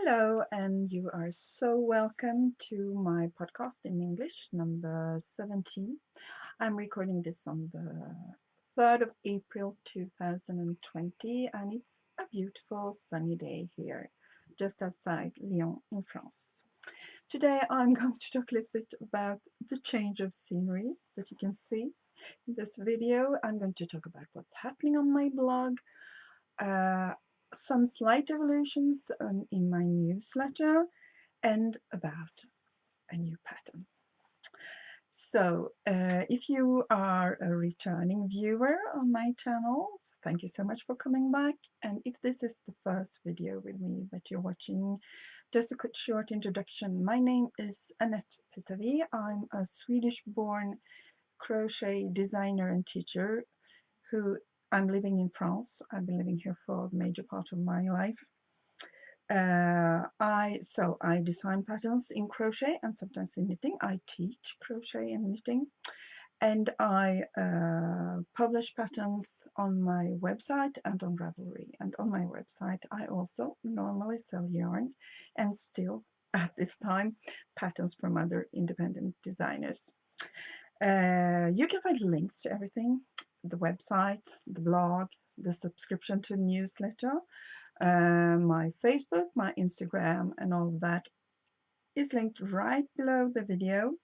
Hello, and you are so welcome to my podcast in English, number 17. I'm recording this on the 3rd of April 2020, and it's a beautiful sunny day here, just outside Lyon in France. Today I'm going to talk a little bit about the change of scenery that you can see in this video. I'm going to talk about what's happening on my blog, some slight evolutions in my newsletter, and about a new pattern. So if you are a returning viewer on my channels, thank you so much for coming back. And if this is the first video with me that you're watching, just a quick short introduction. My name is Annette Petavy. I'm a Swedish-born crochet designer and teacher who I'm living in France. I've been living here for the major part of my life. I design patterns in crochet and sometimes in knitting. I teach crochet and knitting, and I publish patterns on my website and on Ravelry. And on my website I also normally sell yarn and still at this time patterns from other independent designers. You can find links to everything: the website, the blog, the subscription to newsletter, my Facebook, my Instagram, and all of that is linked right below the video.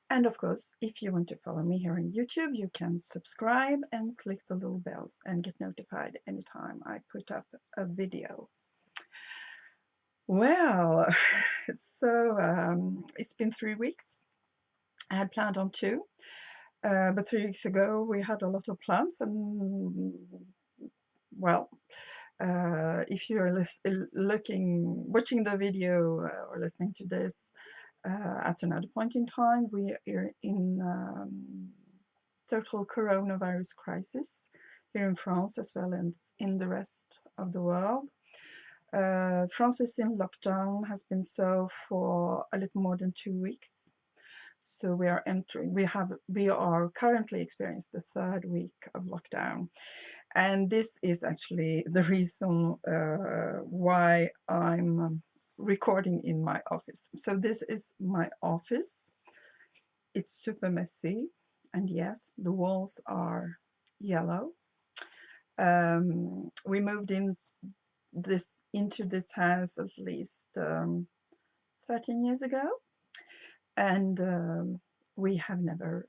And of course, if you want to follow me here on YouTube, you can subscribe and click the little bells and get notified anytime I put up a video. Well, so it's been 3 weeks. I had planned on 2, but 3 weeks ago we had a lot of plans, and well, if you're watching the video or listening to this at another point in time, we are in total coronavirus crisis here in France as well as in the rest of the world. France is in lockdown, has been so for a little more than 2 weeks. So we are currently experiencing the 3rd week of lockdown. And this is actually the reason why I'm recording in my office. So this is my office. It's super messy. And yes, the walls are yellow. We moved into this house at least 13 years ago. And we have never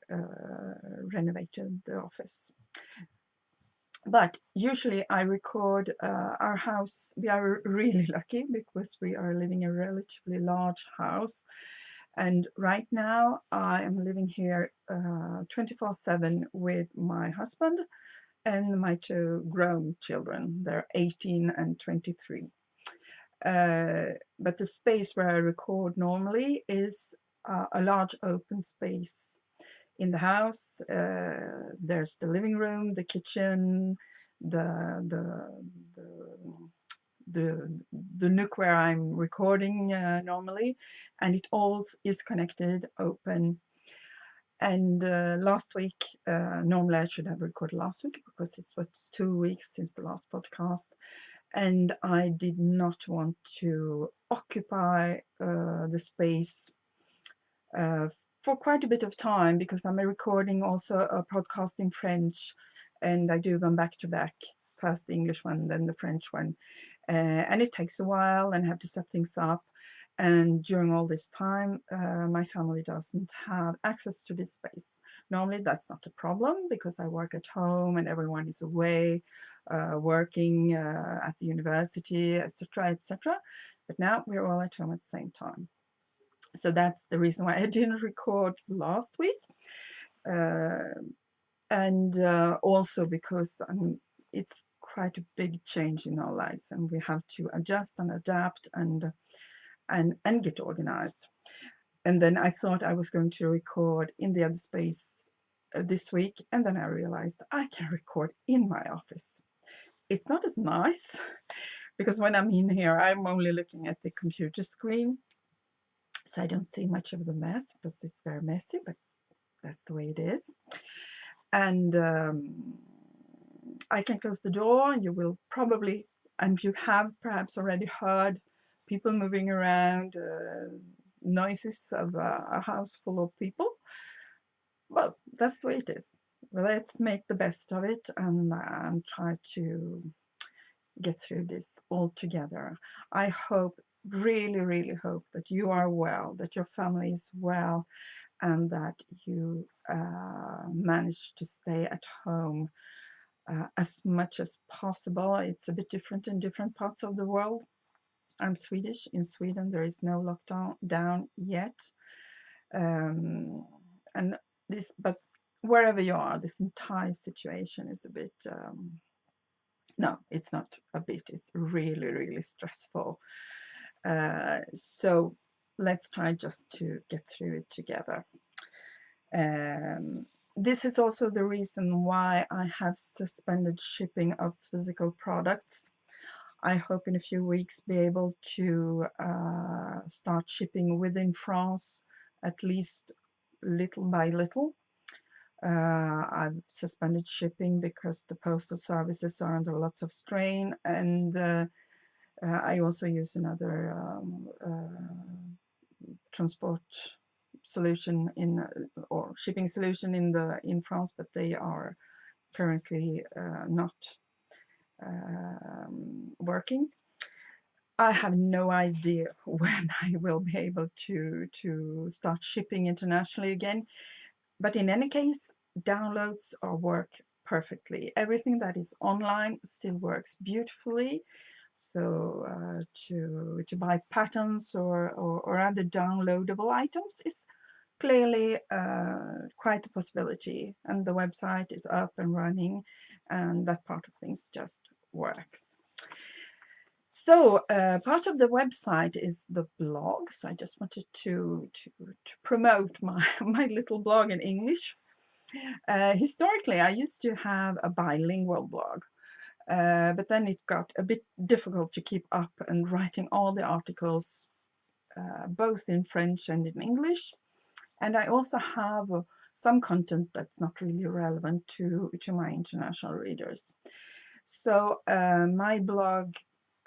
renovated the office. But usually I record our house. We are really lucky because we are living in a relatively large house. And right now I am living here 24/7 with my husband and my 2 grown children. They're 18 and 23. But the space where I record normally is a large open space in the house. There's the living room, the kitchen, the nook where I'm recording normally, and it all is connected, open. And last week, normally I should have recorded last week because it was 2 weeks since the last podcast, and I did not want to occupy the space for quite a bit of time, because I'm recording also a podcast in French, and I do them back to back, first the English one, then the French one, and it takes a while and I have to set things up. And during all this time, my family doesn't have access to this space. Normally that's not a problem because I work at home and everyone is away working at the university, etc., etc. But now we're all at home at the same time. So that's the reason why I didn't record last week. And also because it's quite a big change in our lives, and we have to adjust and adapt and get organized. And then I thought I was going to record in the other space this week, and then I realized I can record in my office. It's not as nice because when I'm in here, I'm only looking at the computer screen. So I don't see much of the mess because it's very messy, but that's the way it is. And I can close the door. You will probably, and you have perhaps already heard people moving around, noises of a house full of people. Well, that's the way it is. Let's make the best of it and try to get through this all together. I hope, really, really hope that you are well, that your family is well, and that you manage to stay at home as much as possible. It's a bit different in different parts of the world. I'm Swedish. In Sweden, there is no lockdown down yet. And this, but wherever you are, this entire situation is a bit, no, it's not a bit, it's really, really stressful. So let's try just to get through it together. This is also the reason why I have suspended shipping of physical products. I hope in a few weeks be able to start shipping within France, at least little by little. I've suspended shipping because the postal services are under lots of strain, and I also use another transport solution or shipping solution in France, but they are currently not working. I have no idea when I will be able to start shipping internationally again. But in any case, downloads work perfectly. Everything that is online still works beautifully. So to buy patterns or other downloadable items is clearly quite a possibility. And the website is up and running, and that part of things just works. So part of the website is the blog. So I just wanted to promote my little blog in English. Historically, I used to have a bilingual blog, but then it got a bit difficult to keep up and writing all the articles, both in French and in English. And I also have some content that's not really relevant to my international readers. So my blog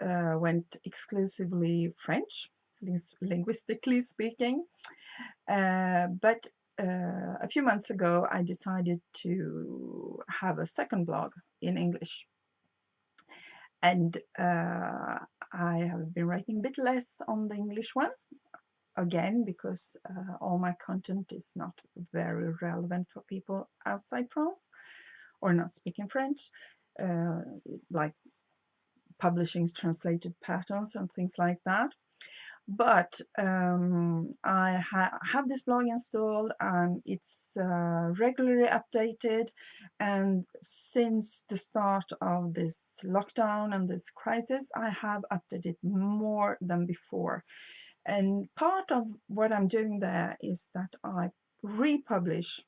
went exclusively French, linguistically speaking. But a few months ago, I decided to have a second blog in English. And I have been writing a bit less on the English one, again, because all my content is not very relevant for people outside France or not speaking French, like publishing translated patterns and things like that. But I have this blog installed, and it's regularly updated. And since the start of this lockdown and this crisis, I have updated more than before. And part of what I'm doing there is that I republish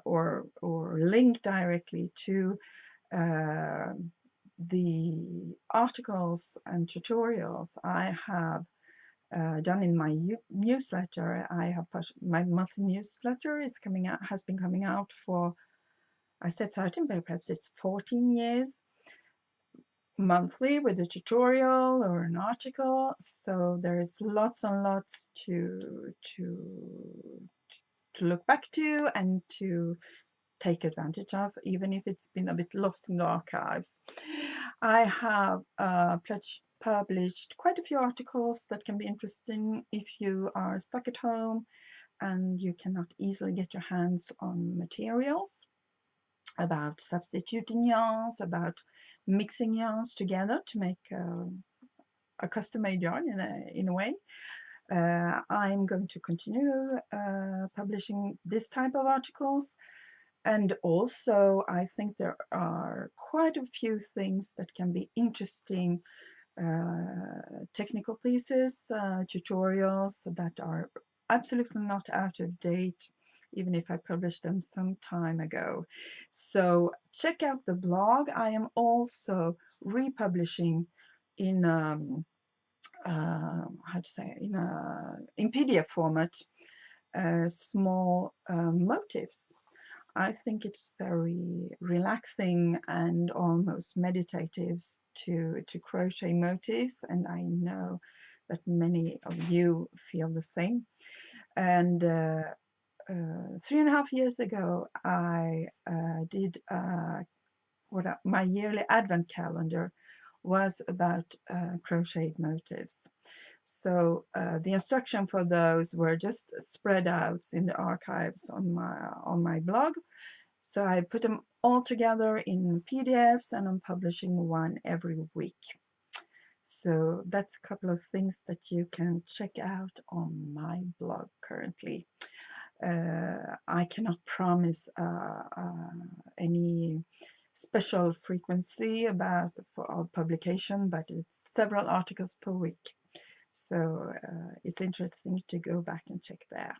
or link directly to the articles and tutorials I have done in my newsletter. I have my monthly newsletter has been coming out for, I said 13, but perhaps it's 14 years, monthly, with a tutorial or an article. So there is lots and lots to look back to and to take advantage of, even if it's been a bit lost in the archives. I have published quite a few articles that can be interesting if you are stuck at home and you cannot easily get your hands on materials, about substituting yarns, about mixing yarns together to make a custom-made yarn in a way. I'm going to continue publishing this type of articles. And also, I think there are quite a few things that can be interesting, technical pieces, tutorials that are absolutely not out of date, even if I published them some time ago. So check out the blog. I am also republishing in how to say, in PDF format, small motifs. I think it's very relaxing and almost meditative to crochet motifs, and I know that many of you feel the same. And 3.5 years ago, I did my yearly advent calendar was about crocheted motifs. So the instruction for those were just spread out in the archives on my blog. So I put them all together in PDFs, and I'm publishing one every week. So that's a couple of things that you can check out on my blog currently. I cannot promise any special frequency for our publication, but it's several articles per week. So it's interesting to go back and check there.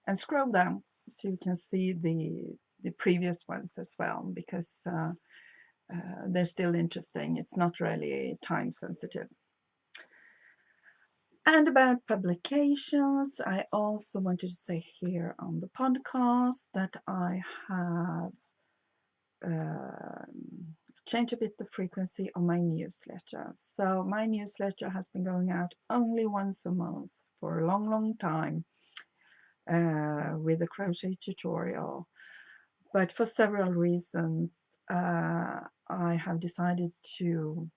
And scroll down so you can see the previous ones as well, because they're still interesting. It's not really time sensitive. And about publications, I also wanted to say here on the podcast that I have changed a bit the frequency of my newsletter. So my newsletter has been going out only once a month for a long, long time with a crochet tutorial. But for several reasons, I have decided to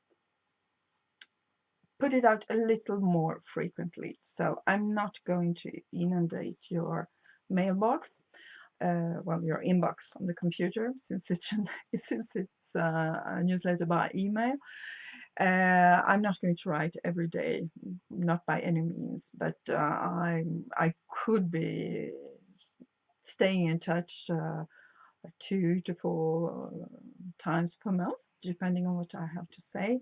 put it out a little more frequently. So I'm not going to inundate your mailbox, well, your inbox on the computer, since it's a newsletter by email. I'm not going to write every day, not by any means, but I could be staying in touch 2 to 4 times per month, depending on what I have to say.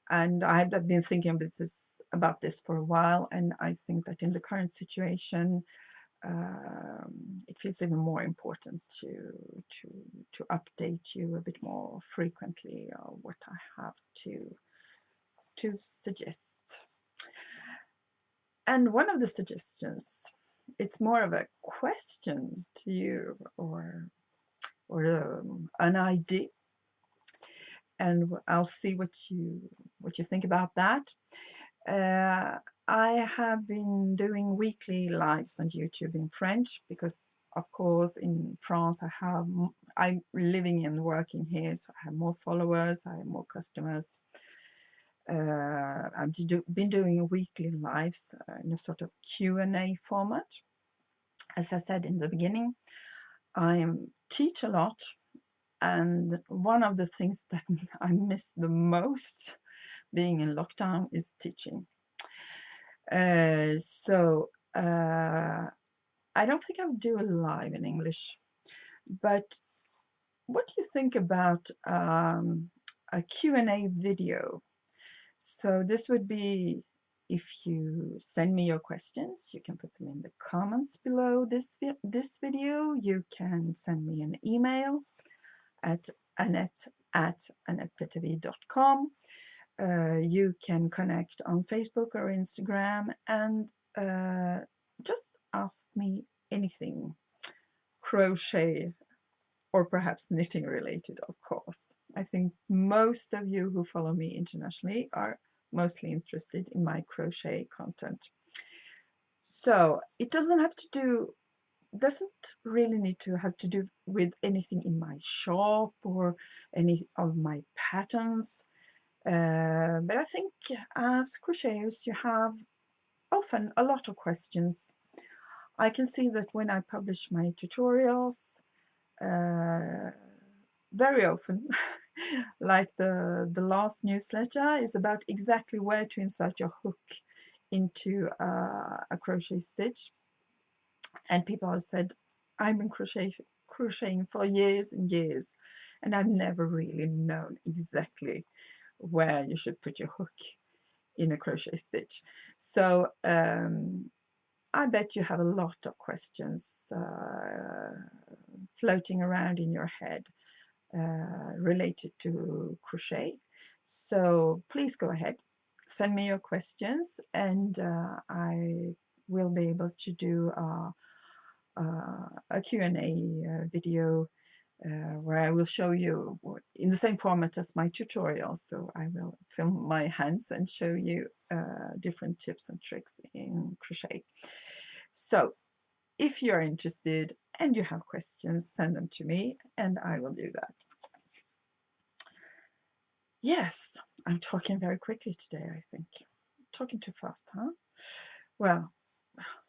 And I've been thinking about this for a while, and I think that in the current situation, it feels even more important to update you a bit more frequently of what I have to suggest. And one of the suggestions, it's more of a question to you, or an idea, and I'll see what you think about that. I have been doing weekly lives on YouTube in French because, of course, in France I'm living and working here, so I have more followers, I have more customers. I've been doing weekly lives in a sort of Q&A format. As I said in the beginning, I teach a lot, and one of the things that I miss the most being in lockdown is teaching. So I don't think I'll do a live in English, but what do you think about a Q&A video? So this would be, if you send me your questions, you can put them in the comments below this video. You can send me an email at annette@annettepetavy.com. You can connect on Facebook or Instagram, and just ask me anything crochet or perhaps knitting related, of course. I think most of you who follow me internationally are mostly interested in my crochet content. So it doesn't really need to have to do with anything in my shop or any of my patterns. But I think as crocheters, you have often a lot of questions. I can see that when I publish my tutorials, very often, like the last newsletter is about exactly where to insert your hook into a crochet stitch. And people have said, I've been crocheting for years and years, and I've never really known exactly where you should put your hook in a crochet stitch. So I bet you have a lot of questions floating around in your head related to crochet. So please go ahead, send me your questions, and I will be able to do a Q&A video where I will show you in the same format as my tutorial. So I will film my hands and show you different tips and tricks in crochet. So if you're interested and you have questions, send them to me and I will do that. Yes, I'm talking very quickly today, I think. Talking too fast, huh? Well,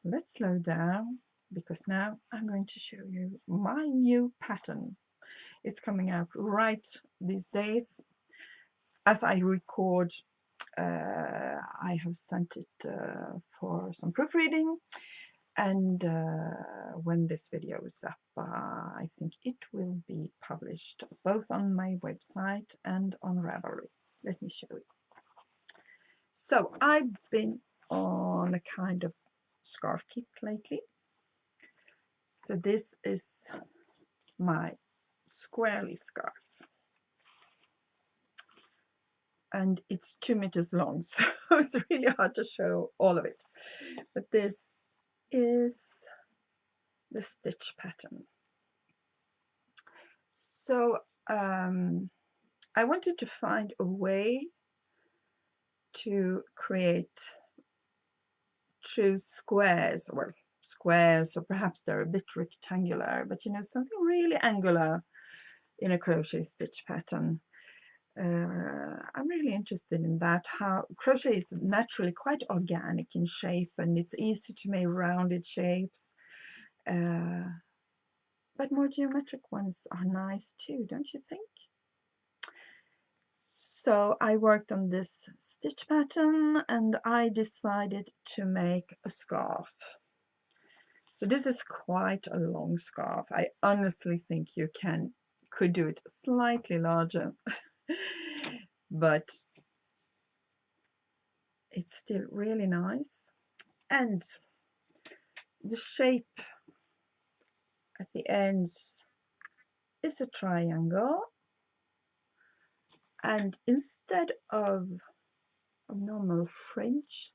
let's slow down because now I'm going to show you my new pattern. It's coming out right these days. As I record, I have sent it for some proofreading, and when this video is up, I think it will be published both on my website and on Ravelry. Let me show you. So I've been on a kind of scarf kick lately. So this is my squarely scarf. And it's 2 meters long, so it's really hard to show all of it. But this is the stitch pattern. So I wanted to find a way to create true squares, or squares, or perhaps they're a bit rectangular, but you know, something really angular in a crochet stitch pattern. I'm really interested in that, how crochet is naturally quite organic in shape and it's easy to make rounded shapes, but more geometric ones are nice too, don't you think? So I worked on this stitch pattern and I decided to make a scarf. So this is quite a long scarf. I honestly think you could do it slightly larger, but it's still really nice. And the shape at the ends is a triangle. And instead of a normal fringe,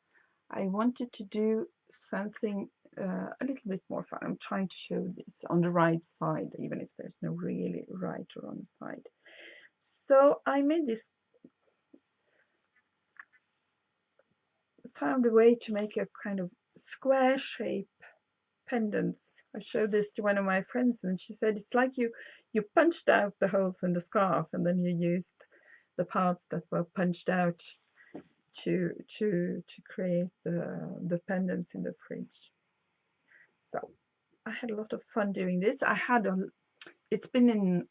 I wanted to do something a little bit more fun. I'm trying to show this on the right side, even if there's no really right or wrong side. So I made this, found a way to make a kind of square shape pendants. I showed this to one of my friends and she said it's like you punched out the holes in the scarf and then you used the parts that were punched out to create the pendants in the fringe. So I had a lot of fun doing this. It's been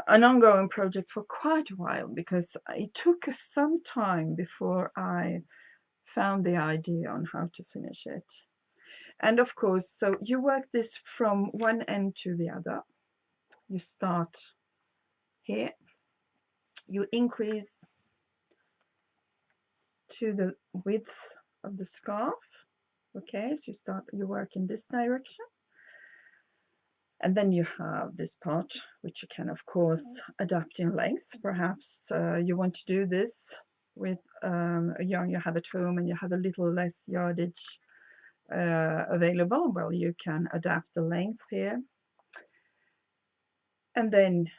an ongoing project for quite a while because it took some time before I found the idea on how to finish it. And of course, so you work this from one end to the other. You start here, you increase to the width of the scarf. Okay, so you work in this direction. And then you have this part, which you can, of course, adapt in length. Perhaps you want to do this with a yarn you have at home and you have a little less yardage available. Well, you can adapt the length here. And then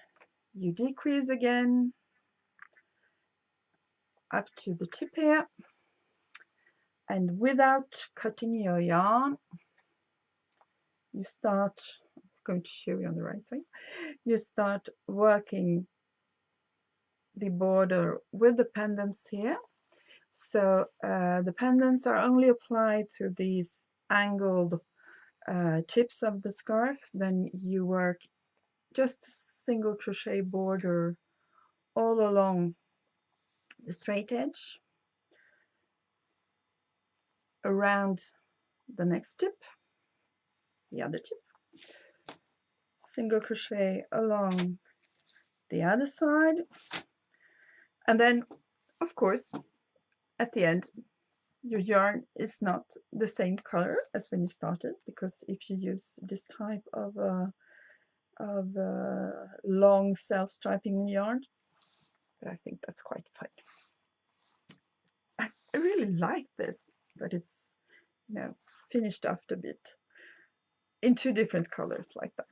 you decrease again up to the tip here. And without cutting your yarn, you start, I'm going to show you on the right side, you start working the border with the pendants here. So the pendants are only applied to these angled tips of the scarf. Then you work just a single crochet border all along the straight edge around the next tip, the other tip, single crochet along the other side, and then of course at the end your yarn is not the same color as when you started, because if you use this type of long self-striping yarn, I think that's quite fun. I really like this, but it's, you know, finished after a bit. in 2 different colors like that.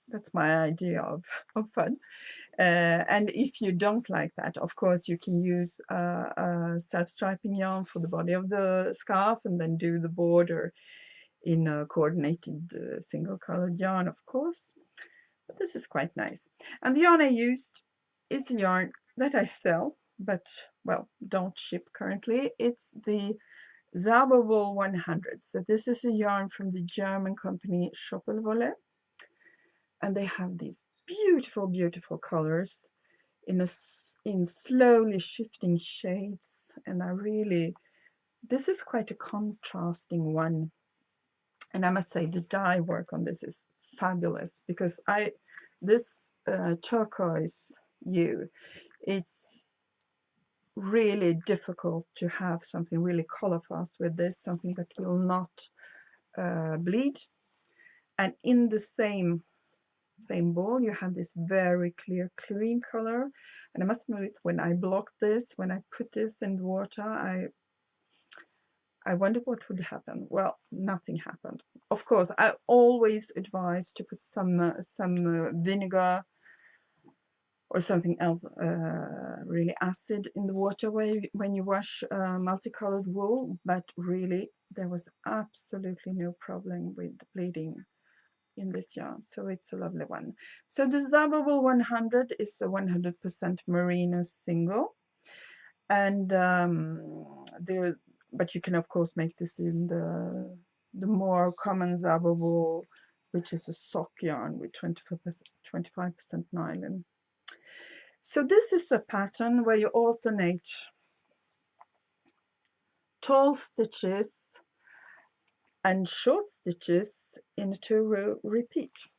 That's my idea of fun. And if you don't like that, of course, you can use a self-striping yarn for the body of the scarf and then do the border in a coordinated single-colored yarn, of course. But this is quite nice. And the yarn I used is a yarn that I sell, but, well, don't ship currently. It's the Zauberwool 100. So this is a yarn from the German company Schoppelwolle. And they have these beautiful, beautiful colors in slowly shifting shades. And this is quite a contrasting one. And I must say the dye work on this is fabulous, because this turquoise hue, it's really difficult to have something really color fast with this, something that will not bleed. And in the same ball you have this very clear cream color. And I must admit, when I blocked this, when I put this in the water, I wondered what would happen. Well, nothing happened. Of course, I always advise to put some vinegar or something else really acid in the water when you wash multicolored wool, but really there was absolutely no problem with bleeding in this yarn, so it's a lovely one. So the Zauberwool 100 is a 100% merino single, and but you can of course make this in the more common Zauberwool, which is a sock yarn with 25% nylon. So this is a pattern where you alternate tall stitches and short stitches in a 2-row repeat.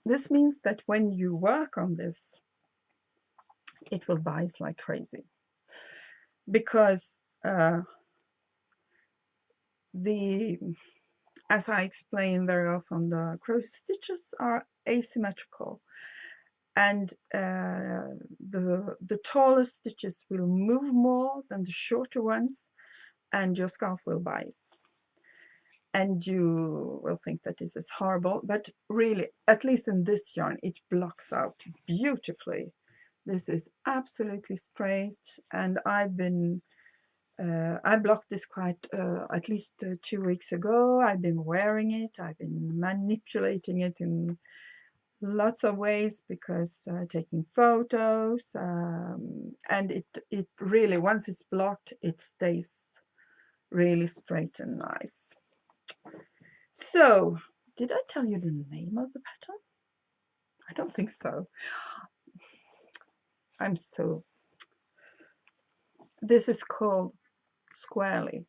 This means that when you work on this, it will bias like crazy, because as I explain very often, the crochet stitches are asymmetrical, and the taller stitches will move more than the shorter ones, and your scarf will bias. And you will think that this is horrible, but really, at least in this yarn, it blocks out beautifully. This is absolutely straight, and I blocked this quite at least 2 weeks ago. I've been wearing it, I've been manipulating it in lots of ways, because taking photos, and it really, once it's blocked, it stays really straight and nice. So, did I tell you the name of the pattern? I don't think so. This is called squarely,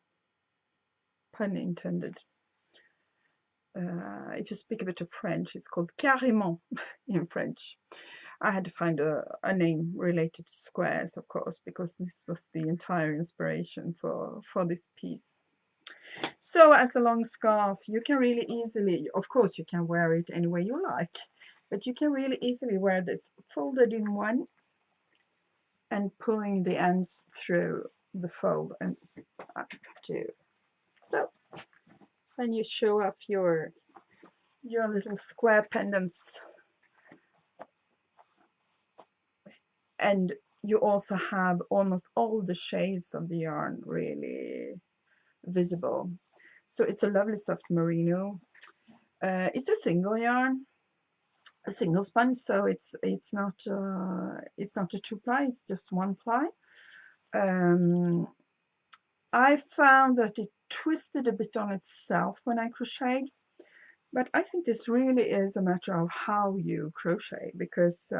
pun intended. If you speak a bit of French, it's called carrément in French. I had to find a name related to squares, of course, because this was the entire inspiration for this piece. So as a long scarf, you can really easily, of course you can wear it any way you like, but you can really easily wear this folded in one and pulling the ends through the fold and up to. So then you show off your little square pendants, and you also have almost all the shades of the yarn really visible. So it's a lovely soft merino. It's a single yarn, a single spun, so it's not a 2-ply, it's just 1-ply. I found that it twisted a bit on itself when I crocheted, but I think this really is a matter of how you crochet, because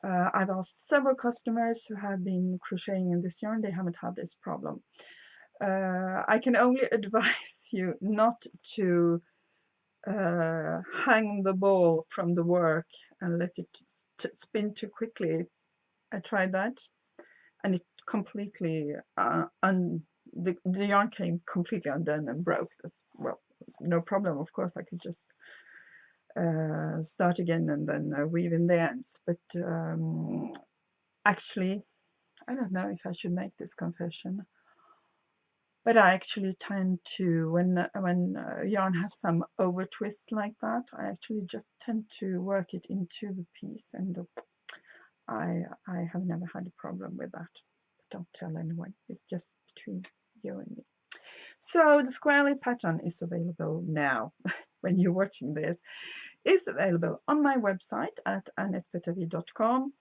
I've asked several customers who have been crocheting in this yarn, they haven't had this problem. I can only advise you not to hang the ball from the work and let it spin too quickly. I tried that, and it completely the yarn came completely undone and broke. That's, well, no problem, of course, I could just start again and then weave in the ends. But actually, I don't know if I should make this confession, But I actually tend to, when yarn has some over twist like that, I actually just tend to work it into the piece, and I have never had a problem with that. Don't tell anyone, it's just between you and me. So the squarely pattern is available now. When you're watching this, is available on my website at annettepetavy.com,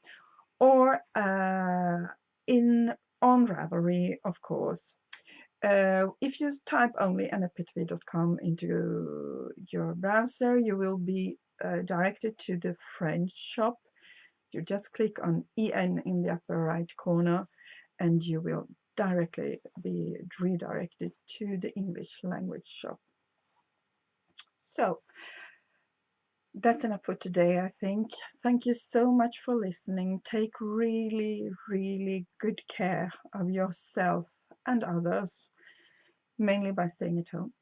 or on Ravelry, of course. If you type only annettepetavy.com into your browser, you will be directed to the French shop. You just click on EN in the upper right corner, and you will directly be redirected to the English language shop. So that's enough for today, I think. Thank you so much for listening. Take really, really good care of yourself and others, mainly by staying at home.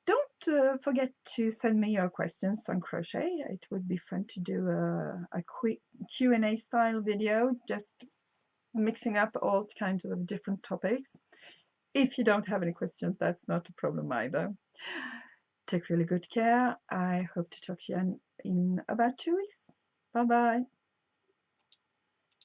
Don't forget to send me your questions on crochet. It would be fun to do a quick Q&A style video, just mixing up all kinds of different topics. If you don't have any questions, that's not a problem either. Take really good care. I hope to talk to you in about 2 weeks. Bye-bye.